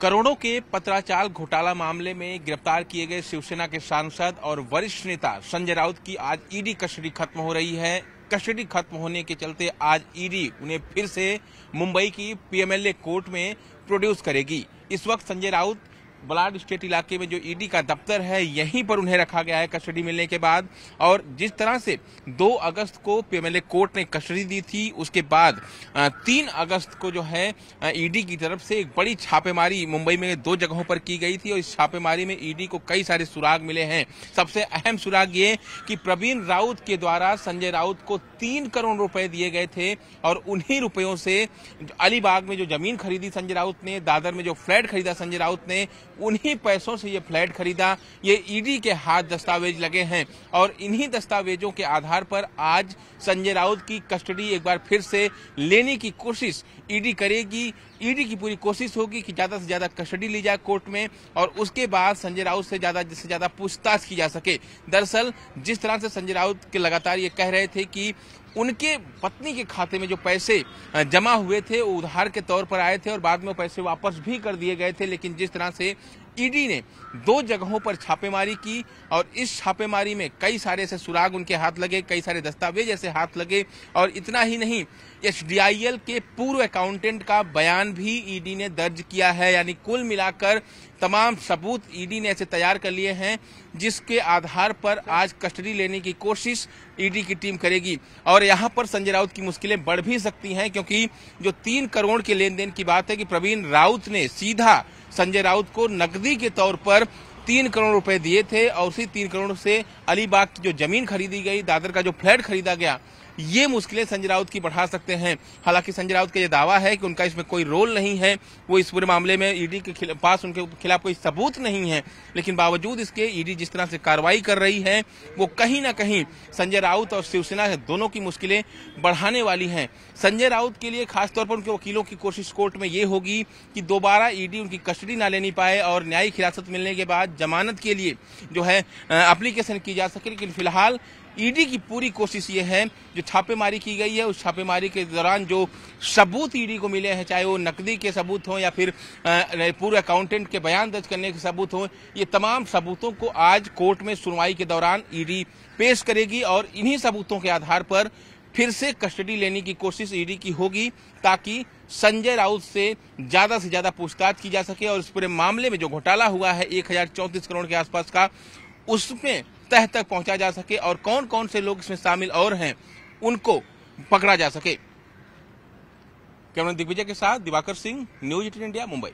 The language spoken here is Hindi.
करोड़ों के पत्राचार घोटाला मामले में गिरफ्तार किए गए शिवसेना के सांसद और वरिष्ठ नेता संजय राउत की आज ईडी कस्टडी खत्म हो रही है। कस्टडी खत्म होने के चलते आज ईडी उन्हें फिर से मुंबई की पीएमएलए कोर्ट में प्रोड्यूस करेगी। इस वक्त संजय राउत बलाड स्टेट इलाके में जो ईडी का दफ्तर है यहीं पर उन्हें रखा गया है कस्टडी मिलने के बाद। और जिस तरह से 2 अगस्त को पीएमएलए कोर्ट ने कस्टडी दी थी, उसके बाद 3 अगस्त को जो है ईडी की तरफ से एक बड़ी छापेमारी मुंबई में 2 जगहों पर की गई थी और इस छापेमारी में ईडी को कई सारे सुराग मिले हैं। सबसे अहम सुराग ये कि प्रवीण राउत के द्वारा संजय राउत को 3 करोड़ रुपए दिए गए थे और उन्हीं रुपयों से अलीबाग में जो जमीन खरीदी संजय राउत ने, दादर में जो फ्लैट खरीदा संजय राउत ने, उन्हीं पैसों से ये फ्लैट खरीदा। ये ईडी के हाथ दस्तावेज लगे हैं और इन्हीं दस्तावेजों के आधार पर आज संजय राउत की कस्टडी एक बार फिर से लेने की कोशिश ईडी करेगी। ईडी की पूरी कोशिश होगी कि ज्यादा से ज्यादा कस्टडी ली जाए कोर्ट में और उसके बाद संजय राउत से ज्यादा पूछताछ की जा सके। दरअसल जिस तरह से संजय राउत के लगातार ये कह रहे थे कि उनके पत्नी के खाते में जो पैसे जमा हुए थे वो उधार के तौर पर आए थे और बाद में वो पैसे वापस भी कर दिए गए थे, लेकिन जिस तरह से ईडी ने 2 जगहों पर छापेमारी की और इस छापेमारी में कई सारे ऐसे सुराग उनके हाथ लगे, कई सारे दस्तावेज ऐसे हाथ लगे और इतना ही नहीं, एचडीआईएल के पूर्व अकाउंटेंट का बयान भी ईडी ने दर्ज किया है। यानी कुल मिलाकर तमाम सबूत ईडी ने ऐसे तैयार कर लिए हैं जिसके आधार पर आज कस्टडी लेने की कोशिश ईडी की टीम करेगी। और यहां पर संजय राउत की मुश्किलें बढ़ भी सकती हैं, क्योंकि जो 3 करोड़ के लेन देन की बात है कि प्रवीण राउत ने सीधा संजय राउत को नकदी के तौर पर 3 करोड़ रुपए दिए थे और उसी 3 करोड़ से अलीबाग की जो जमीन खरीदी गई, दादर का जो फ्लैट खरीदा गया, ये मुश्किलें संजय राउत की बढ़ा सकते हैं। हालांकि संजय राउत का यह दावा है कि उनका इसमें कोई रोल नहीं है, वो इस पूरे मामले में ईडी के पास उनके खिलाफ कोई सबूत नहीं है, लेकिन बावजूद इसके ईडी जिस तरह से कार्रवाई कर रही है वो कहीं ना कहीं संजय राउत और शिवसेना दोनों की मुश्किलें बढ़ाने वाली हैं। संजय राउत के लिए खासतौर पर उनके वकीलों की कोशिश कोर्ट में ये होगी कि दोबारा ईडी उनकी कस्टडी ना लेनी पाए और न्यायिक हिरासत मिलने के बाद जमानत के लिए जो है एप्लीकेशन की जा सके। लेकिन फिलहाल ईडी की पूरी कोशिश ये है, जो छापेमारी की गई है उस छापेमारी के दौरान जो सबूत ईडी को मिले हैं, चाहे वो नकदी के सबूत हों या फिर पूर्व अकाउंटेंट के बयान दर्ज करने के सबूत हों, ये तमाम सबूतों को आज कोर्ट में सुनवाई के दौरान ईडी पेश करेगी और इन्हीं सबूतों के आधार पर फिर से कस्टडी लेने की कोशिश ईडी की होगी ताकि संजय राउत से ज्यादा पूछताछ की जा सके और इस पूरे मामले में जो घोटाला हुआ है 1034 करोड़ के आसपास का, उसमें तह तक पहुंचा जा सके और कौन कौन से लोग इसमें शामिल और हैं उनको पकड़ा जा सके। कैमरा दिग्विजय के साथ दिवाकर सिंह, न्यूज़ 18 इंडिया, मुंबई।